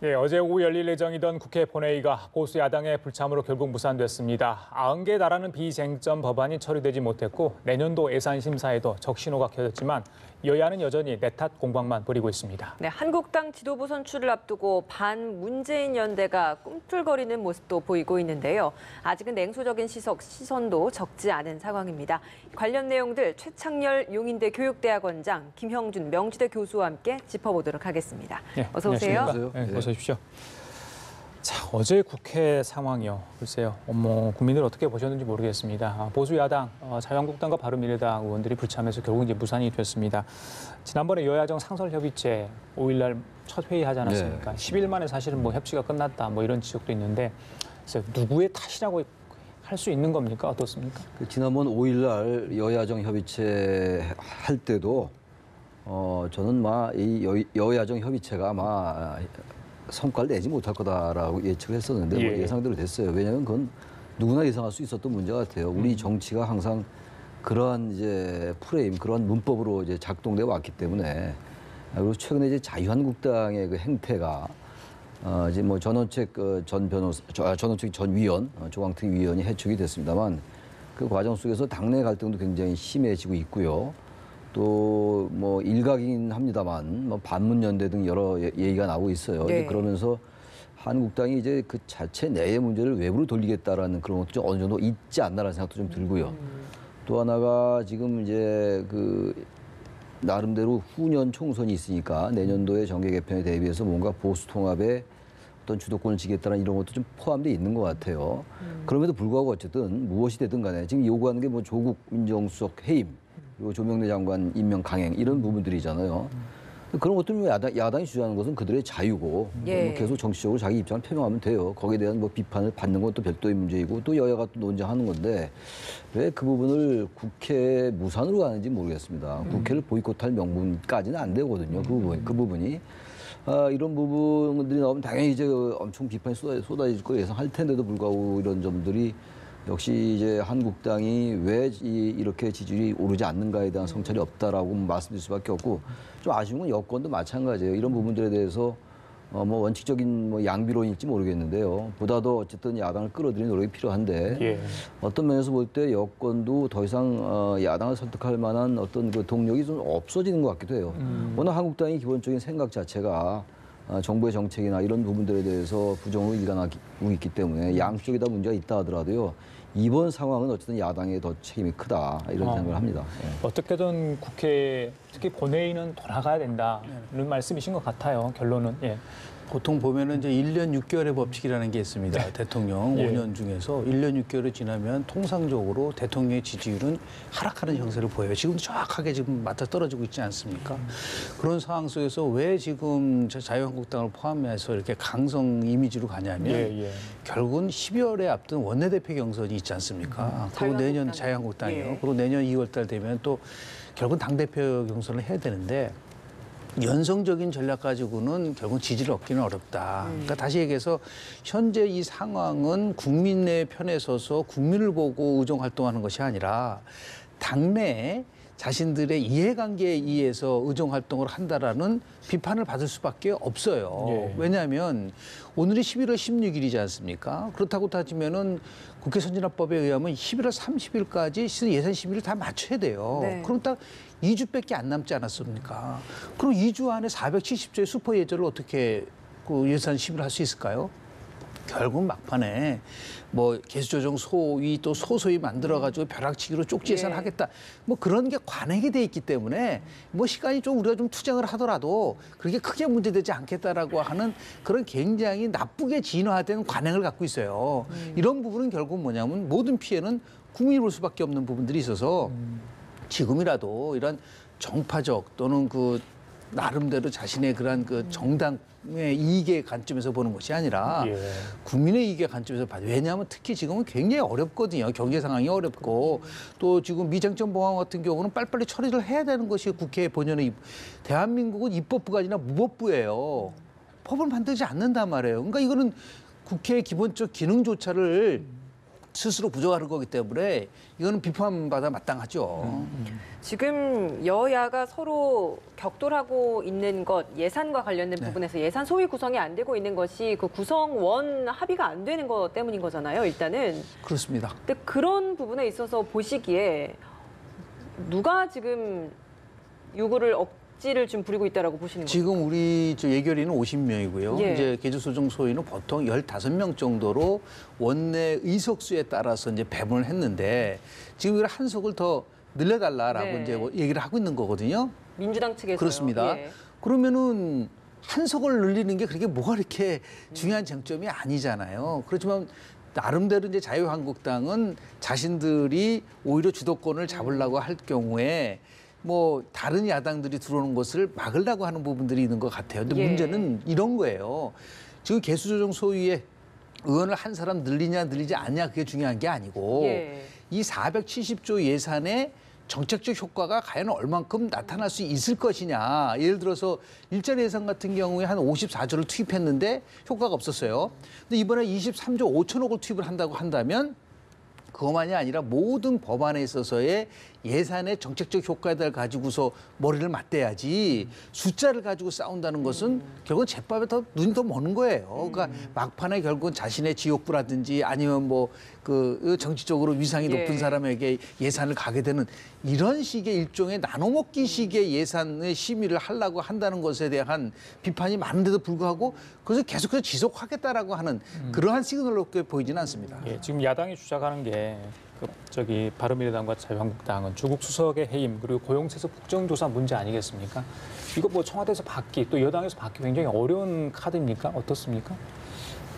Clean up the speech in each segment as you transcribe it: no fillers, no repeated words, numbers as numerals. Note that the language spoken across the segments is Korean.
예, 어제 오후 열릴 예정이던 국회 본회의가 보수 야당의 불참으로 결국 무산됐습니다. 90개 달하는 비쟁점 법안이 처리되지 못했고 내년도 예산 심사에도 적신호가 켜졌지만 여야는 여전히 내탓 공방만 벌이고 있습니다. 네, 한국당 지도부 선출을 앞두고 반문재인 연대가 꿈틀거리는 모습도 보이고 있는데요. 아직은 냉소적인 시선도 적지 않은 상황입니다. 관련 내용들 최창렬 용인대 교육대학원장, 김형준 명지대 교수와 함께 짚어보도록 하겠습니다. 네, 어서 오세요. 네, 어서 오십시오. 자, 어제 국회 상황이요. 글쎄요, 국민들 어떻게 보셨는지 모르겠습니다. 보수 야당, 자유한국당과 바른미래당 의원들이 불참해서 결국 이제 무산이 됐습니다. 지난번에 여야정 상설협의체 5일날 첫 회의하지 않았습니까? 10일 만에 사실은 협치가 끝났다, 이런 지적도 있는데, 그래서 누구의 탓이라고 할 수 있는 겁니까? 어떻습니까? 지난번 5일날 여야정 협의체 할 때도 저는 이 여야정 협의체가 성과를 내지 못할 거다라고 예측을 했었는데 예상대로 됐어요. 왜냐하면 그건 누구나 예상할 수 있었던 문제 같아요. 우리 정치가 항상 그러한 이제 프레임, 그러한 문법으로 이제 작동돼 왔기 때문에 그리고 최근에 이제 자유한국당의 그 행태가 이제 전원책 전원책 전 위원 조광택 위원이 해촉이 됐습니다만 그 과정 속에서 당내 갈등도 굉장히 심해지고 있고요. 또 일각이긴 합니다만 반문연대 등 여러 얘기가 나오고 있어요. 네. 이제 그러면서 한국당이 이제 그 자체 내의 문제를 외부로 돌리겠다라는 그런 것도 좀 어느 정도 있지 않나라는 생각도 좀 들고요. 또 하나가 지금 이제 그 나름대로 후년 총선이 있으니까 내년도에 정계 개편에 대비해서 뭔가 보수 통합에 어떤 주도권을 지겠다는 이런 것도 좀 포함되어 있는 것 같아요. 그럼에도 불구하고 어쨌든 무엇이 되든 간에 지금 요구하는 게 조국 민정수석 해임, 그리고 조명래 장관 임명 강행 이런 부분들이잖아요. 그런 것들은 야당이 주장하는 것은 그들의 자유고 계속 정치적으로 자기 입장을 표명하면 돼요. 거기에 대한 비판을 받는 것도 별도의 문제이고 또 여야가 또 논쟁하는 건데 왜 그 부분을 국회 무산으로 가는지 모르겠습니다. 국회를 보이콧할 명분까지는 안 되거든요. 그 부분이. 이런 부분들이 나오면 당연히 이제 엄청 비판이 쏟아질 거 예상할 텐데도 불구하고 이런 점들이 역시 이제 한국당이 왜 이렇게 지지율이 오르지 않는가에 대한 성찰이 없다라고 말씀드릴 수밖에 없고 좀 아쉬운 건 여권도 마찬가지예요. 이런 부분들에 대해서 원칙적인 양비론일지 모르겠는데요. 보다도 어쨌든 야당을 끌어들이는 노력이 필요한데 어떤 면에서 볼 때 여권도 더 이상 야당을 설득할 만한 어떤 그 동력이 좀 없어지는 것 같기도 해요. 워낙 한국당이 기본적인 생각 자체가 정부의 정책이나 이런 부분들에 대해서 부정으로 일관하고 있기 때문에 양쪽에 다 문제가 있다 하더라도요. 이번 상황은 어쨌든 야당의 더 책임이 크다 이런 생각을 합니다. 어떻게든 국회, 특히 본회의는 돌아가야 된다는 말씀이신 것 같아요. 결론은. 보통 보면은 이제 1년 6개월의 법칙이라는 게 있습니다. 대통령 5년 중에서 1년 6개월이 지나면 통상적으로 대통령의 지지율은 하락하는 형세를 보여요. 지금 정확하게 지금 맞아 떨어지고 있지 않습니까? 그런 상황 속에서 왜 지금 자유한국당을 포함해서 이렇게 강성 이미지로 가냐면 결국은 12월에 앞둔 원내대표 경선이 있지 않습니까? 그리고 내년 자유한국당이요. 그리고 내년 2월 달 되면 또 결국은 당대표 경선을 해야 되는데 연성적인 전략 가지고는 결국 지지를 얻기는 어렵다. 그러니까 다시 얘기해서 현재 이 상황은 국민의 편에 서서 국민을 보고 의정 활동하는 것이 아니라 당내에 자신들의 이해관계에 의해서 의정 활동을 한다라는 비판을 받을 수밖에 없어요. 왜냐하면 오늘이 11월 16일이지 않습니까? 그렇다고 따지면은 국회 선진화법에 의하면 11월 30일까지 예산 심의를 다 마쳐야 돼요. 그럼 딱 2주밖에 안 남지 않았습니까? 그럼 2주 안에 470조의 슈퍼 예절을 어떻게 그 예산 심의를 할 수 있을까요? 결국 막판에 개수조정 소위 또 소소위 만들어가지고 벼락치기로 쪽지 예산하겠다. 그런 게 관행이 돼 있기 때문에 시간이 좀 우리가 좀 투쟁을 하더라도 그렇게 크게 문제되지 않겠다라고 하는 그런 굉장히 나쁘게 진화된 관행을 갖고 있어요. 이런 부분은 결국 뭐냐면 모든 피해는 국민이 볼 수밖에 없는 부분들이 있어서 지금이라도 이런 정파적 또는 나름대로 자신의 그런 정당의 이익의 관점에서 보는 것이 아니라 국민의 이익의 관점에서 봐요. 왜냐하면 특히 지금은 굉장히 어렵거든요. 경제 상황이 어렵고 또 지금 미쟁점 법안 같은 경우는 빨리빨리 처리를 해야 되는 것이 국회의 본연의 대한민국은 입법부가 아니라 무법부예요. 법을 만들지 않는단 말이에요. 그러니까 이거는 국회의 기본적 기능조차를 스스로 부정하는 거기 때문에 이거는 비판받아 마땅하죠. 지금 여야가 서로 격돌하고 있는 것, 예산과 관련된 네. 부분에서 예산 소위 구성이 안 되고 있는 것이 그 구성원 합의가 안 되는 것 때문인 거잖아요, 일단은. 그렇습니다. 근데 그런 부분에 있어서 보시기에 누가 지금 요구를 억지를 좀 부리고 있다라고 보시는 거예요? 지금 우리 저 예결위는 50명이고요. 예. 이제 개주소정 소위는 보통 15명 정도로 원내 의석수에 따라서 이제 배분을 했는데 지금 이걸 한 석을 더 늘려달라라고 네. 이제 뭐 얘기를 하고 있는 거거든요. 민주당 측에서요. 그렇습니다. 예. 그러면은 한 석을 늘리는 게 그렇게 뭐가 이렇게 중요한 쟁점이 아니잖아요. 그렇지만 나름대로 이제 자유한국당은 자신들이 오히려 주도권을 잡으려고 할 경우에 뭐 다른 야당들이 들어오는 것을 막으려고 하는 부분들이 있는 것 같아요. 근데 예. 문제는 이런 거예요. 지금 개수조정 소위에 의원을 한 사람 늘리지 않냐 그게 중요한 게 아니고 예. 이 470조 예산의 정책적 효과가 과연 얼만큼 나타날 수 있을 것이냐. 예를 들어서 일자리 예산 같은 경우에 한 54조를 투입했는데 효과가 없었어요. 근데 이번에 23조 5천억을 투입을 한다고 한다면 그것만이 아니라 모든 법안에 있어서의 예산의 정책적 효과를 가지고서 머리를 맞대야지 숫자를 가지고 싸운다는 것은 결국은 제밥에 더 눈이 더 머는 거예요. 그러니까 막판에 결국은 자신의 지역구라든지 아니면 뭐 그 정치적으로 위상이 예. 높은 사람에게 예산을 가게 되는 이런 식의 일종의 나눠먹기식의 예산의 심의를 하려고 한다는 것에 대한 비판이 많은데도 불구하고 그것을 계속해서 지속하겠다라고 하는 그러한 시그널로 보이지는 않습니다. 예, 지금 야당이 주장하는 게 바른미래당과 자유한국당은 조국 수석의 해임 그리고 고용세서 국정조사 문제 아니겠습니까? 이거 뭐 청와대에서 받기 또 여당에서 받기 굉장히 어려운 카드입니까? 어떻습니까?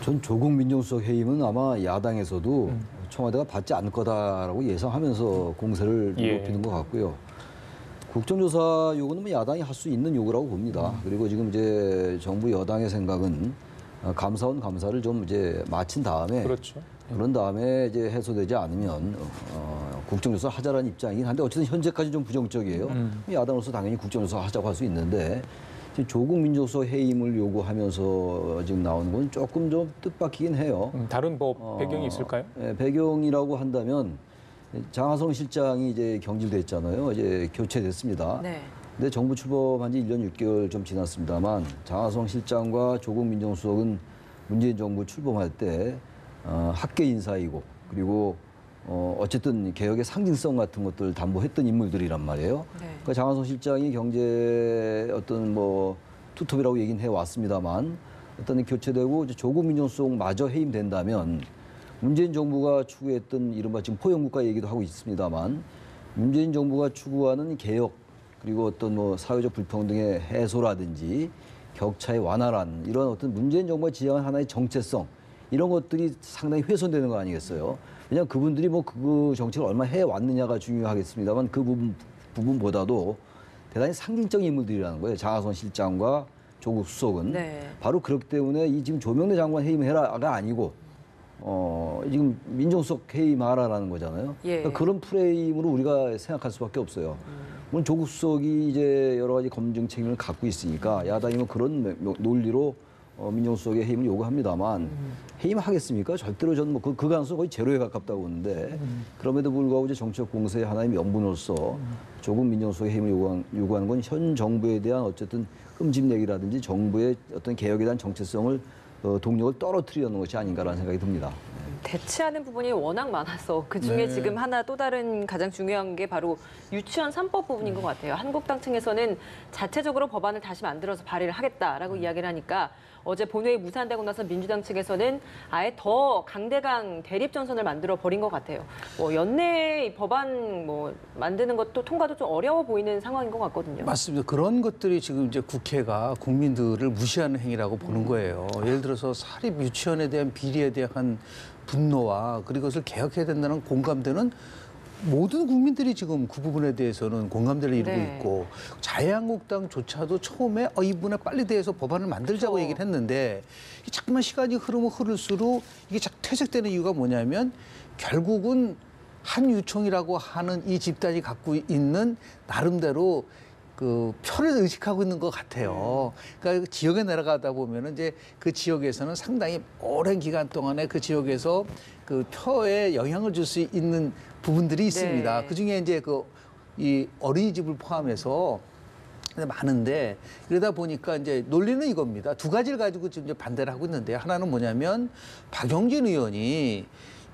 전 조국 민정수석 해임은 아마 야당에서도 청와대가 받지 않을 거다라고 예상하면서 공세를 예. 높이는 것 같고요. 국정조사 요구는 뭐 야당이 할 수 있는 요구라고 봅니다. 그리고 지금 이제 정부 여당의 생각은 감사원 감사를 좀 이제 마친 다음에 그렇죠. 그런 다음에 이제 해소되지 않으면 국정조사 하자라는 입장이긴 한데 어쨌든 현재까지 좀 부정적이에요. 야당으로서 당연히 국정조사 하자고 할 수 있는데 지금 조국 민정수석 해임을 요구하면서 지금 나오는 건 조금 좀 뜻밖이긴 해요. 다른 뭐 배경이 있을까요? 예, 배경이라고 한다면 장하성 실장이 이제 경질됐잖아요. 이제 교체됐습니다. 네. 근데 정부 출범한 지 1년 6개월 좀 지났습니다만 장하성 실장과 조국 민정수석은 문재인 정부 출범할 때 학계 인사이고 그리고 어쨌든 개혁의 상징성 같은 것들을 담보했던 인물들이란 말이에요. 네. 그러니까 장하성 실장이 경제 어떤 뭐 투톱이라고 얘기는 해왔습니다만 어떤 교체되고 이제 조국 민정수석마저 해임된다면 문재인 정부가 추구했던 이른바 지금 포용국가 얘기도 하고 있습니다만 문재인 정부가 추구하는 개혁 그리고 어떤 뭐 사회적 불평등의 해소라든지 격차의 완화란 이런 어떤 문재인 정부가 지향한 하나의 정체성 이런 것들이 상당히 훼손되는 거 아니겠어요? 왜냐하면 그분들이 뭐 그 정책을 얼마나 해왔느냐가 중요하겠습니다만 그 부분보다도 대단히 상징적인 인물들이라는 거예요. 장하성 실장과 조국 수석은. 네. 바로 그렇기 때문에 이 지금 조명래 장관 해임해라가 아니고 지금 민정수석 해임하라라는 거잖아요. 예. 그러니까 그런 프레임으로 우리가 생각할 수밖에 없어요. 물론 조국 수석이 이제 여러 가지 검증 책임을 갖고 있으니까 야당이 뭐 그런 논리로 민정수석의 해임을 요구합니다만 해임하겠습니까? 절대로 저는 뭐 그 가능성 거의 제로에 가깝다고 보는데 그럼에도 불구하고 이제 정치적 공세의 하나의 명분으로서 조국 민정수석의 해임을 요구하는 건 현 정부에 대한 어쨌든 끔찍내기라든지 정부의 어떤 개혁에 대한 정체성을 동력을 떨어뜨리려는 것이 아닌가라는 생각이 듭니다. 대치하는 부분이 워낙 많아서 그중에 네. 지금 하나 또 다른 가장 중요한 게 바로 유치원 3법 부분인 것 같아요. 한국당 층에서는 자체적으로 법안을 다시 만들어서 발의를 하겠다라고 이야기를 하니까 어제 본회의 무산되고 나서 민주당 측에서는 아예 더 강대강 대립 전선을 만들어 버린 것 같아요. 뭐 연내 법안 뭐 만드는 것도 통과도 좀 어려워 보이는 상황인 것 같거든요. 맞습니다. 그런 것들이 지금 이제 국회가 국민들을 무시하는 행위라고 보는 거예요. 예를 들어서 사립 유치원에 대한 비리에 대한 분노와 그리고 그것을 개혁해야 된다는 공감대는 모든 국민들이 지금 그 부분에 대해서는 공감대를 이루고 네. 있고 자유한국당조차도 처음에 이번에 빨리 대해서 법안을 만들자고 그렇죠. 얘기를 했는데 자꾸만 시간이 흐르면 흐를수록 이게 자꾸 퇴색되는 이유가 뭐냐면 결국은 한유총이라고 하는 이 집단이 갖고 있는 나름대로 그 표를 의식하고 있는 것 같아요. 그러니까 지역에 내려가다 보면은 이제 그 지역에서는 상당히 오랜 기간 동안에 그 지역에서 그 표에 영향을 줄 수 있는 부분들이 있습니다. 네. 그 중에 이제 그 이 어린이집을 포함해서 많은데 이러다 보니까 이제 논리는 이겁니다. 두 가지를 가지고 지금 이제 반대를 하고 있는데 하나는 뭐냐면 박용진 의원이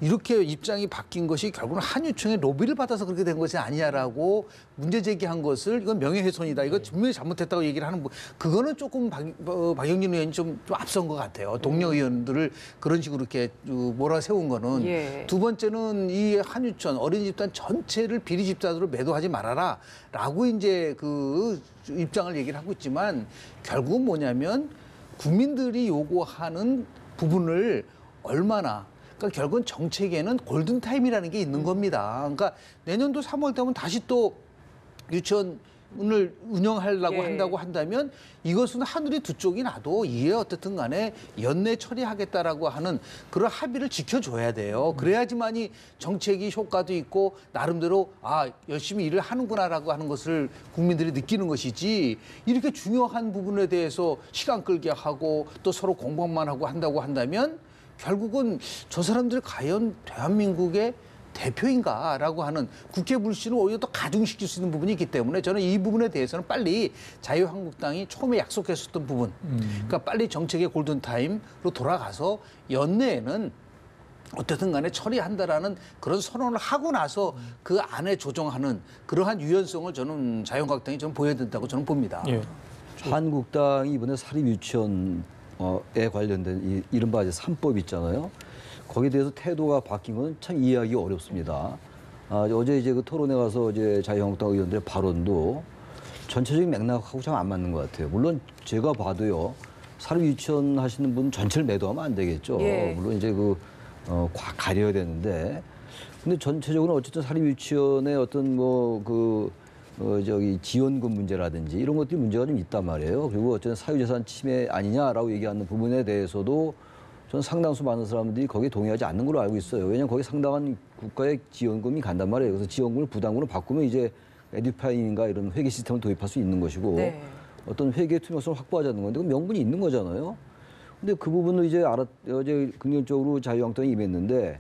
이렇게 입장이 바뀐 것이 결국은 한유총의 로비를 받아서 그렇게 된 것이 아니냐라고 문제 제기한 것을 이건 명예훼손이다. 이거 분명히 잘못했다고 얘기를 하는 그거는 조금 박용진 의원이 좀 앞선 것 같아요. 동료 의원들을 그런 식으로 이렇게 몰아세운 거는. 예. 두 번째는 이 한유천 어린이집단 전체를 비리 집단으로 매도하지 말아라라고 이제 그 입장을 얘기를 하고 있지만 결국은 뭐냐면 국민들이 요구하는 부분을 얼마나 그러니까 결국은 정책에는 골든타임이라는 게 있는 겁니다. 그러니까 내년도 3월 되면 다시 또 유치원을 운영하려고 예. 한다고 한다면 이것은 하늘이 두 쪽이 나도 이에 어떻든 간에 연내 처리하겠다라고 하는 그런 합의를 지켜줘야 돼요. 그래야지만이 정책이 효과도 있고 나름대로 열심히 일을 하는구나라고 하는 것을 국민들이 느끼는 것이지 이렇게 중요한 부분에 대해서 시간 끌게 하고 또 서로 공방만 하고 한다고 한다면 결국은 저 사람들이 과연 대한민국의 대표인가라고 하는 국회 불신을 오히려 더 가중시킬 수 있는 부분이 있기 때문에 저는 이 부분에 대해서는 빨리 자유한국당이 처음에 약속했었던 부분, 그러니까 빨리 정책의 골든타임으로 돌아가서 연내에는 어쨌든 간에 처리한다라는 그런 선언을 하고 나서 그 안에 조정하는 그러한 유연성을 저는 자유한국당이 좀 보여야 된다고 저는 봅니다. 예. 한국당이 이번에 사립유치원에 관련된 이른바 이제 3법 있잖아요. 거기에 대해서 태도가 바뀐 건 참 이해하기 어렵습니다. 어제 이제 그 토론회 가서 이제 자유한국당 의원들의 발언도 전체적인 맥락하고 참 안 맞는 것 같아요. 물론 제가 봐도요, 사립유치원 하시는 분 전체를 매도하면 안 되겠죠. 예. 물론 이제 가려야 되는데, 근데 전체적으로 어쨌든 사립유치원의 어떤 지원금 문제라든지 이런 것들이 문제가 좀 있단 말이에요. 그리고 어쨌든 사유재산 침해 아니냐라고 얘기하는 부분에 대해서도 저는 상당수 많은 사람들이 거기에 동의하지 않는 걸로 알고 있어요. 왜냐하면 거기 상당한 국가의 지원금이 간단 말이에요. 그래서 지원금을 부담금으로 바꾸면 이제 에듀파인인가 이런 회계 시스템을 도입할 수 있는 것이고 네. 어떤 회계 투명성을 확보하자는 건데 그 명분이 있는 거잖아요. 근데 그 부분을 이제 어제 긍정적으로 자유한국당이 임했는데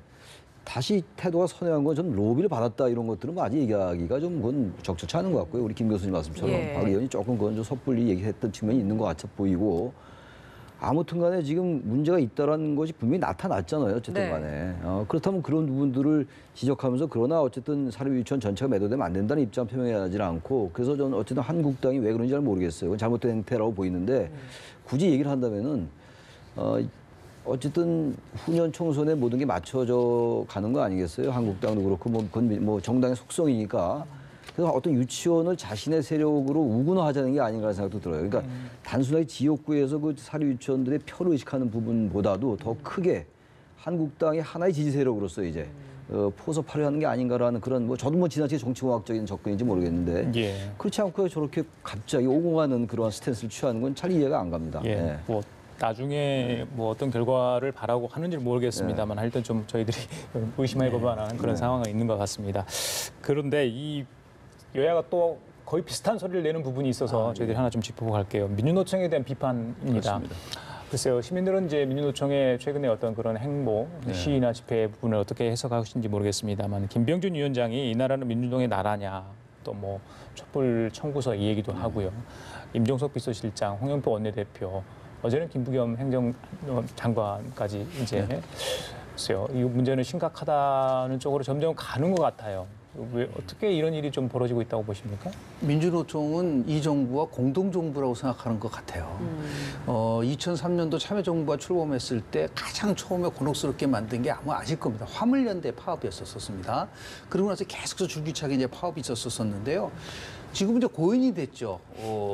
다시 태도가 선회한 건 전 로비를 받았다 이런 것들은 아직 얘기하기가 좀 그건 적절치 않은 것 같고요. 우리 김 교수님 말씀처럼 예. 박 의원이 조금 그건 좀 섣불리 얘기했던 측면이 있는 것 같아 보이고 아무튼 간에 지금 문제가 있다는 것이 분명히 나타났잖아요. 어쨌든 네. 간에. 그렇다면 그런 부분들을 지적하면서 그러나 어쨌든 사립유치원 전체가 매도되면 안 된다는 입장 표명하지 않고 그래서 저는 어쨌든 한국당이 왜 그런지 잘 모르겠어요. 그건 잘못된 행태라고 보이는데 굳이 얘기를 한다면은 어쨌든 후년 총선에 모든 게 맞춰져 가는 거 아니겠어요? 한국당도 그렇고 그건 정당의 속성이니까. 그래서 어떤 유치원을 자신의 세력으로 우군화하자는 게 아닌가라는 생각도 들어요. 그러니까 단순하게 지역구에서 그 사립유치원들의 표를 의식하는 부분보다도 더 크게 한국당의 하나의 지지 세력으로서 이제 포섭하려 하는 게 아닌가라는 그런 저도 지나치게 정치공학적인 접근인지 모르겠는데 예. 그렇지 않고 저렇게 갑자기 오공하는 그러한 스탠스를 취하는 건 잘 이해가 안 갑니다. 예. 예. 나중에 어떤 결과를 바라고 하는지 모르겠습니다만 하여튼 좀 저희들이 의심해 볼 만한 그런 상황은 있는 것 같습니다. 그런데 이 여야가 또 거의 비슷한 소리를 내는 부분이 있어서 저희들이 하나 좀 짚어보고 갈게요. 민주노총에 대한 비판입니다. 그렇습니다. 글쎄요, 시민들은 이제 민주노총의 최근에 어떤 그런 행보, 시위나 집회 부분을 어떻게 해석하시는지 모르겠습니다만 김병준 위원장이 이 나라는 민주당의 나라냐, 또 촛불 청구서 이 얘기도 하고요. 임종석 비서실장, 홍영표 원내대표, 어제는 김부겸 행정장관까지 이제 글쎄요, 이 문제는 심각하다는 쪽으로 점점 가는 것 같아요. 왜 어떻게 이런 일이 좀 벌어지고 있다고 보십니까? 민주노총은 이 정부와 공동정부라고 생각하는 것 같아요. 2003년도 참여정부가 출범했을 때 가장 처음에 곤혹스럽게 만든 게 아마 아실 겁니다. 화물연대 파업이었었습니다. 그러고 나서 계속해서 줄기차게 이제 파업이 있었었는데요. 지금 이제 고인이 됐죠.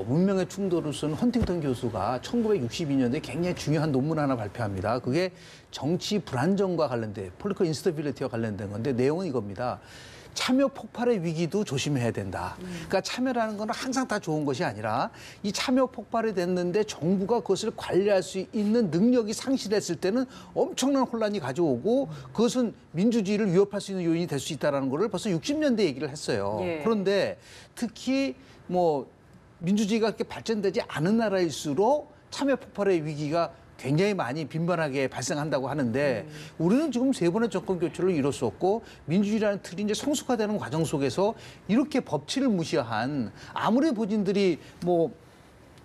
문명의 충돌을 쓴 헌팅턴 교수가 1962년도에 굉장히 중요한 논문 하나 발표합니다. 그게 정치 불안정과 관련된, political instability와 관련된 건데 내용은 이겁니다. 참여 폭발의 위기도 조심해야 된다. 그러니까 참여라는 건 항상 다 좋은 것이 아니라 이 참여 폭발이 됐는데 정부가 그것을 관리할 수 있는 능력이 상실했을 때는 엄청난 혼란이 가져오고 그것은 민주주의를 위협할 수 있는 요인이 될 수 있다는 것을 벌써 60년대 얘기를 했어요. 예. 그런데 특히 민주주의가 그렇게 발전되지 않은 나라일수록 참여 폭발의 위기가 굉장히 많이 빈번하게 발생한다고 하는데 우리는 지금 3번의 정권 교체를 이뤘었고 민주주의라는 틀이 이제 성숙화되는 과정 속에서 이렇게 법치를 무시한 아무리 본인들이 뭐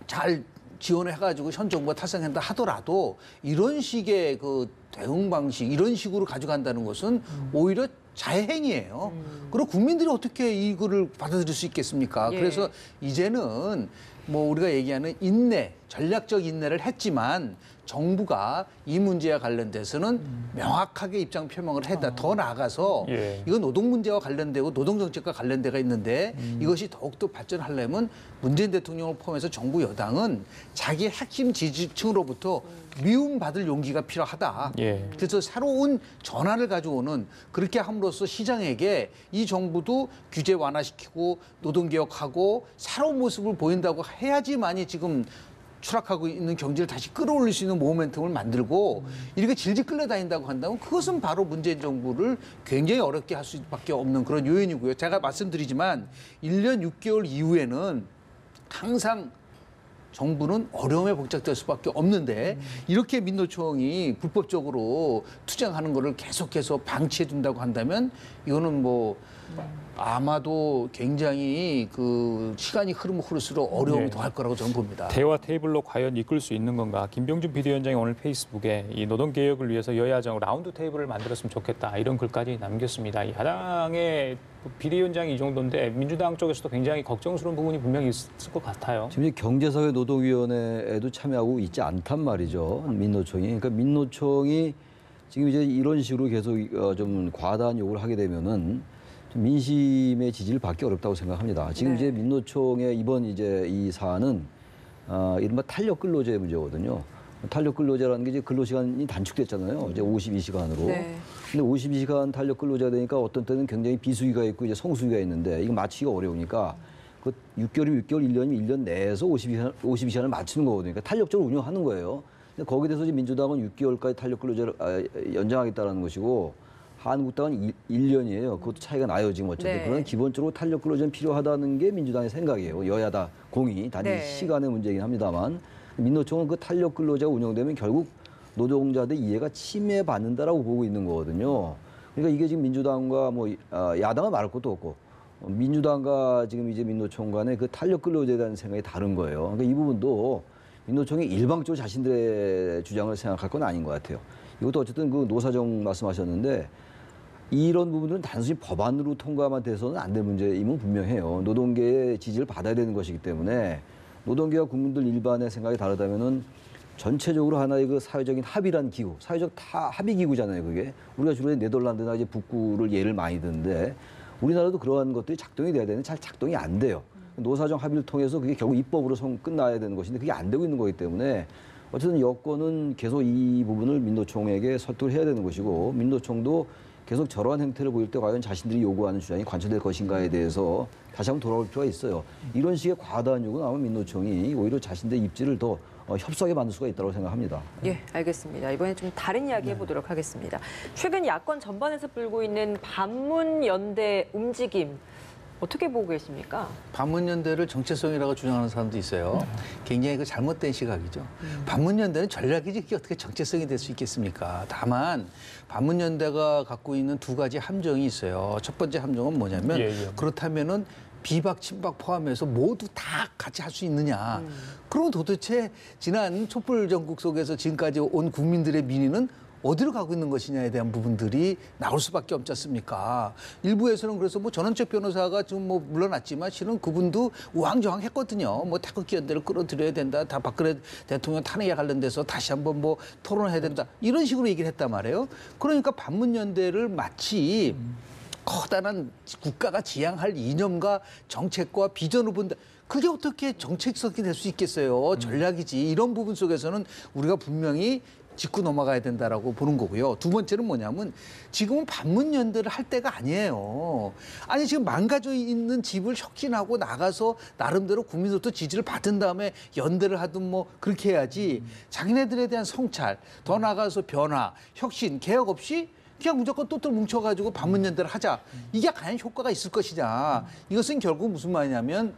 잘 지원을 해가지고 현 정부가 탈선한다 하더라도 이런 식의 그 대응 방식 이런 식으로 가져간다는 것은 오히려 자해행위예요. 그리고 국민들이 어떻게 이거를 받아들일 수 있겠습니까? 예. 그래서 이제는 뭐 우리가 얘기하는 인내, 전략적 인내를 했지만 정부가 이 문제와 관련돼서는 명확하게 입장 표명을 했다. 더 나아가서 예. 이건 노동 문제와 관련되고 노동 정책과 관련돼가 있는데 이것이 더욱더 발전하려면 문재인 대통령을 포함해서 정부 여당은 자기 핵심 지지층으로부터 미움받을 용기가 필요하다. 예. 그래서 새로운 전환을 가져오는 그렇게 함으로써 시장에게 이 정부도 규제 완화시키고 노동개혁하고 새로운 모습을 보인다고 해야지만이 지금 추락하고 있는 경제를 다시 끌어올릴 수 있는 모멘텀을 만들고 이렇게 질질 끌려다닌다고 한다면 그것은 바로 문재인 정부를 굉장히 어렵게 할 수밖에 없는 그런 요인이고요. 제가 말씀드리지만 1년 6개월 이후에는 항상 정부는 어려움에 봉착될 수밖에 없는데 이렇게 민노총이 불법적으로 투쟁하는 거를 계속해서 방치해 둔다고 한다면 이거는 뭐 아마도 굉장히 그 시간이 흐르면 흐를수록 어려움이 네. 더할 거라고 저는 봅니다. 대화 테이블로 과연 이끌 수 있는 건가? 김병준 비대위원장이 오늘 페이스북에 이 노동 개혁을 위해서 여야정 라운드 테이블을 만들었으면 좋겠다 이런 글까지 남겼습니다. 이 야당의 비대위원장이 이 정도인데 민주당 쪽에서도 굉장히 걱정스러운 부분이 분명히 있을 것 같아요. 지금 이제 경제사회 노동위원회에도 참여하고 있지 않단 말이죠. 민노총이. 그러니까 민노총이 지금 이제 이런 식으로 계속 좀 과다한 요구를 하게 되면은 좀 민심의 지지를 받기 어렵다고 생각합니다. 지금 네. 이제 민노총의 이번 이제 이 사안은 이른바 탄력 근로제 문제거든요. 탄력 근로제라는 게 이제 근로 시간이 단축됐잖아요. 이제 52시간으로. 네. 근데 52시간 탄력 근로제가 되니까 어떤 때는 굉장히 비수기가 있고 이제 성수기가 있는데 이거 맞추기가 어려우니까 그 6개월이면 6개월, 1년이면 1년 내에서 52시간을 맞추는 거거든요. 그러니까 탄력적으로 운영하는 거예요. 근데 거기에 대해서 이제 민주당은 6개월까지 탄력 근로제를 연장하겠다는 것이고 한국당은 1년이에요. 그것도 차이가 나요, 지금 어쨌든. 네. 그러나 기본적으로 탄력 근로제는 필요하다는 게 민주당의 생각이에요. 여야다 공이. 단지 네. 시간의 문제이긴 합니다만. 민노총은 그 탄력 근로제가 운영되면 결국 노동자들 이해가 침해받는다라고 보고 있는 거거든요. 그러니까 이게 지금 민주당과 뭐 야당은 말할 것도 없고 민주당과 지금 이제 민노총 간의 그 탄력 근로제에 대한 생각이 다른 거예요. 그러니까 이 부분도 민노총이 일방적으로 자신들의 주장을 생각할 건 아닌 것 같아요. 이것도 어쨌든 그 노사정 말씀하셨는데 이런 부분들은 단순히 법안으로 통과만 돼서는 안 될 문제임은 분명해요. 노동계의 지지를 받아야 되는 것이기 때문에 노동계와 국민들 일반의 생각이 다르다면은 전체적으로 하나의 그 사회적인 합의란 기구, 사회적 합의 기구잖아요, 그게. 우리가 주로 네덜란드나 이제 북구를 예를 많이 드는데 우리나라도 그러한 것들이 작동이 돼야 되는데 잘 작동이 안 돼요. 노사정 합의를 통해서 그게 결국 입법으로 끝나야 되는 것인데 그게 안 되고 있는 거기 때문에 어쨌든 여권은 계속 이 부분을 민노총에게 설득을 해야 되는 것이고 민노총도 계속 저러한 행태를 보일 때 과연 자신들이 요구하는 주장이 관철될 것인가에 대해서 다시 한번 돌아볼 필요가 있어요. 이런 식의 과다한 요구는 아마 민노총이 오히려 자신들의 입지를 더 협소하게 만들 수가 있다고 생각합니다. 예, 알겠습니다. 이번엔 좀 다른 이야기 해보도록 하겠습니다. 최근 야권 전반에서 불고 있는 반문연대 움직임 어떻게 보고 계십니까? 반문연대를 정체성이라고 주장하는 사람도 있어요. 굉장히 그 잘못된 시각이죠. 반문연대는 전략이지 그게 어떻게 정체성이 될 수 있겠습니까? 다만 반문연대가 갖고 있는 두 가지 함정이 있어요. 첫 번째 함정은 뭐냐면 그렇다면은 비박, 친박 포함해서 모두 다 같이 할 수 있느냐. 그럼 도대체 지난 촛불 전국 속에서 지금까지 온 국민들의 민의는 어디로 가고 있는 것이냐에 대한 부분들이 나올 수밖에 없지 않습니까? 일부에서는 그래서 뭐 전원책 변호사가 지금 뭐 물러났지만 실은 그분도 우왕좌왕했거든요. 뭐 태극기 연대를 끌어들여야 된다. 다 박근혜 대통령 탄핵에 관련돼서 다시 한번 뭐 토론해야 된다. 이런 식으로 얘기를 했단 말이에요. 그러니까 반문연대를 마치 커다란 국가가 지향할 이념과 정책과 비전을 본다. 그게 어떻게 정책성이 될 수 있겠어요? 전략이지. 이런 부분 속에서는 우리가 분명히 짚고 넘어가야 된다라고 보는 거고요. 두 번째는 뭐냐면 지금은 반문연대를 할 때가 아니에요. 아니 지금 망가져 있는 집을 혁신하고 나가서 나름대로 국민으로부터 지지를 받은 다음에 연대를 하든 뭐 그렇게 해야지 자기네들에 대한 성찰, 더 나아가서 변화, 혁신, 개혁 없이 그냥 무조건 똘똘 뭉쳐가지고 반문연대를 하자. 이게 과연 효과가 있을 것이냐. 이것은 결국 무슨 말이냐면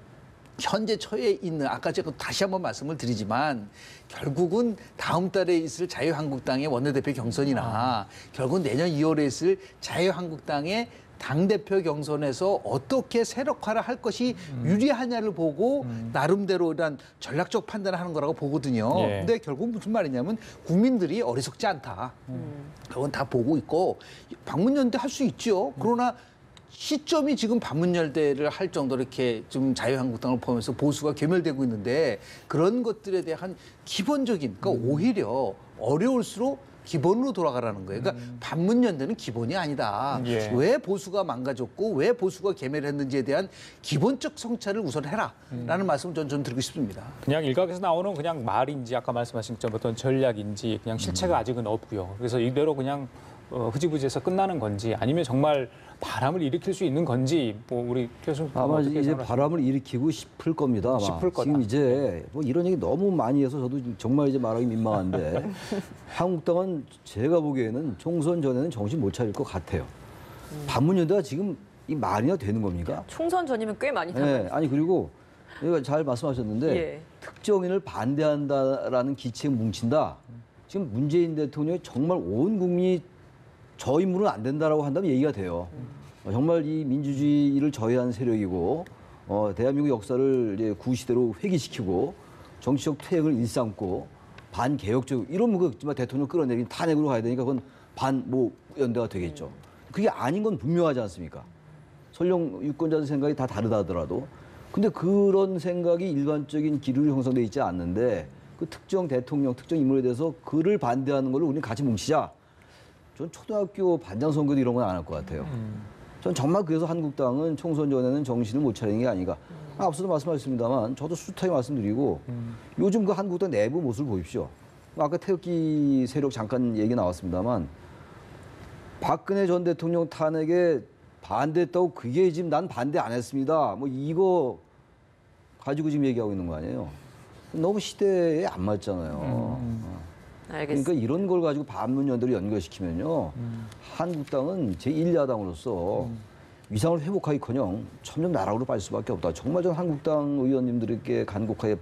현재 처해 있는 아까 제가 다시 한번 말씀을 드리지만 결국은 다음 달에 있을 자유한국당의 원내대표 경선이나 결국 내년 2월에 있을 자유한국당의 당대표 경선에서 어떻게 세력화를 할 것이 유리하냐를 보고 나름대로 이런 전략적 판단을 하는 거라고 보거든요. 예. 근데 결국 무슨 말이냐면 국민들이 어리석지 않다. 그건 다 보고 있고 방문연대 할 수 있죠. 그러나 시점이 지금 반문열대를 할 정도로 이렇게 좀 자유한국당을 포함해서 보수가 괴멸되고 있는데 그런 것들에 대한 기본적인, 그러니까 오히려 어려울수록 기본으로 돌아가라는 거예요. 그러니까 반문연대는 기본이 아니다. 예. 왜 보수가 망가졌고 왜 보수가 괴멸했는지에 대한 기본적 성찰을 우선 해라라는 말씀을 좀 드리고 싶습니다. 그냥 일각에서 나오는 그냥 말인지 아까 말씀하신 것처럼 어떤 전략인지 그냥 실체가 아직은 없고요. 그래서 이대로 그냥 흐지부지해서 끝나는 건지 아니면 정말 바람을 일으킬 수 있는 건지 뭐 우리 교수님 아마 어떻게 이제 생각하십니까? 바람을 일으키고 싶을 겁니다. 아마. 싶을 거다. 지금 이제 뭐 이런 얘기 너무 많이 해서 저도 정말 이제 말하기 민망한데 한국당은 제가 보기에는 총선 전에는 정신 못 차릴 것 같아요. 반문연대가 지금 이 말이나 되는 겁니까? 총선 전이면 꽤 많이 네, 남았어요. 아니 그리고 잘 말씀하셨는데 예. 특정인을 반대한다라는 기치에 뭉친다. 지금 문재인 대통령이 정말 온 국민이 저 인물은 안 된다라고 한다면 얘기가 돼요. 정말 이 민주주의를 저해한 세력이고 대한민국 역사를 이제 구시대로 회귀시키고 정치적 퇴행을 일삼고 반개혁적 이런 거 정말 대통령 끌어내린 탄핵으로 가야 되니까 그건 반모연대가 되겠죠. 그게 아닌 건 분명하지 않습니까? 설령 유권자들 생각이 다 다르다 하더라도 근데 그런 생각이 일반적인 기류로 형성돼 있지 않는데 그 특정 대통령, 특정 인물에 대해서 그를 반대하는 걸로 우리는 같이 뭉치자. 전 초등학교 반장 선거도 이런 건 안 할 것 같아요. 전 정말 그래서 한국당은 총선 전에는 정신을 못 차리는 게 아닌가. 앞서도 말씀하셨습니다만 저도 숱하게 말씀드리고 요즘 그 한국당 내부 모습을 보십시오. 아까 태극기 세력 잠깐 얘기 나왔습니다만 박근혜 전 대통령 탄핵에 반대했다고 그게 지금 난 반대 안 했습니다. 뭐 이거 가지고 지금 얘기하고 있는 거 아니에요. 너무 시대에 안 맞잖아요. 알겠습니다. 그러니까 이런 걸 가지고 반문연대를 연결시키면요. 한국당은 제1야당으로서 위상을 회복하기커녕 점점 나락으로 빠질 수밖에 없다. 정말 전 한국당 의원님들에게 간곡하게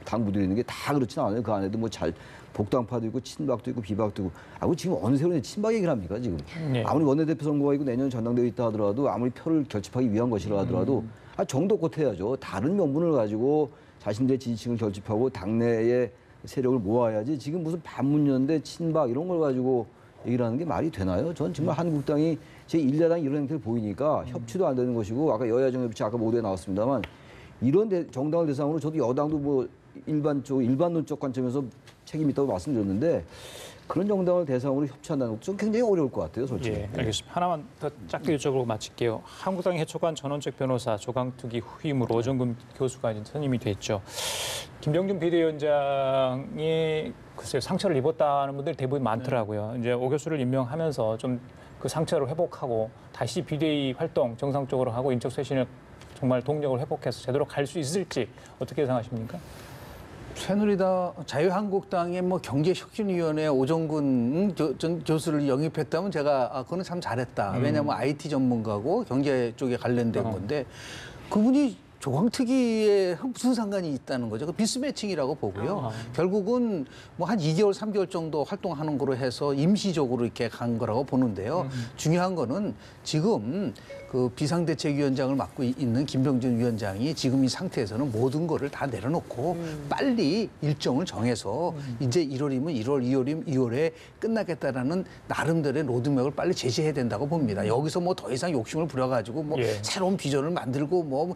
당부드리는 게 다 그렇지는 않아요. 그 안에도 뭐 잘 복당파도 있고 친박도 있고 비박도 있고. 아무 지금 어느 세월에 친박 얘기를 합니까 지금. 네. 아무리 원내대표 선거가 있고 내년 전당대회 있다 하더라도 아무리 표를 결집하기 위한 것이라 하더라도 정도껏 해야죠. 다른 명분을 가지고 자신들의 지지층을 결집하고 당내의 세력을 모아야지 지금 무슨 반문연대 친박 이런 걸 가지고 얘기를 하는 게 말이 되나요? 전 정말 한국당이 제1야당 이런 행태를 보이니까 협치도 안 되는 것이고 아까 여야정 협치 아까 모두에 나왔습니다만 이런 정당을 대상으로 저도 여당도 뭐 일반론적 관점에서 책임 있다고 말씀드렸는데 그런 정당을 대상으로 협치한다는 것도 좀 굉장히 어려울 것 같아요, 솔직히. 예, 알겠습니다. 하나만 더 짧게 여쭤보고 마칠게요. 한국당의 해촉한 전원책 변호사 조강특위 후임으로 오정근 교수가 이제 선임이 됐죠. 김병준 비대위원장이 글쎄요 상처를 입었다는 분들이 대부분 많더라고요. 이제 오 교수를 임명하면서 좀 그 상처를 회복하고 다시 비대위 활동 정상적으로 하고 인적 쇄신을 정말 동력을 회복해서 제대로 갈 수 있을지 어떻게 예상하십니까? 새누리당 자유한국당의 뭐 경제혁신위원회 오정근 전 교수를 영입했다면 제가 그거는 참 잘했다. 왜냐하면 IT 전문가고 경제 쪽에 관련된 건데 그분이 조강특위에 무슨 상관이 있다는 거죠. 그 미스매칭이라고 보고요. 결국은 뭐 한 2개월, 3개월 정도 활동하는 거로 해서 임시적으로 이렇게 간 거라고 보는데요. 중요한 거는 지금 그 비상대책위원장을 맡고 있는 김병준 위원장이 지금 이 상태에서는 모든 거를 다 내려놓고 빨리 일정을 정해서 이제 1월이면 1월, 2월이면 2월에 끝나겠다라는 나름대로의 로드맵을 빨리 제시해야 된다고 봅니다. 여기서 뭐 더 이상 욕심을 부려가지고 뭐 예. 새로운 비전을 만들고 뭐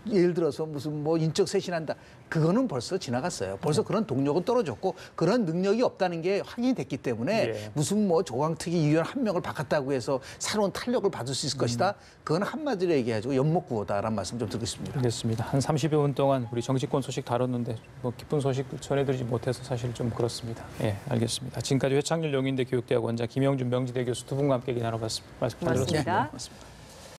예를 들어서 무슨 뭐 인적 쇄신한다. 그거는 벌써 지나갔어요. 벌써 그런 동력은 떨어졌고 그런 능력이 없다는 게 확인이 됐기 때문에 예. 무슨 뭐 조강특위 위원 한 명을 바꿨다고 해서 새로운 탄력을 받을 수 있을 것이다. 그건 한마디로 얘기해가지고 연목구호다라는 말씀 좀 드리겠습니다. 알겠습니다. 한 30여 분 동안 우리 정치권 소식 다뤘는데 뭐 기쁜 소식 전해드리지 못해서 사실 좀 그렇습니다. 예, 알겠습니다. 지금까지 회창일 용인대 교육대학 원장 김영준 명지대 교수 두 분과 함께 얘기 나눠봤습니다. 말씀 잘 들었습니다. 고맙습니다. 고맙습니다.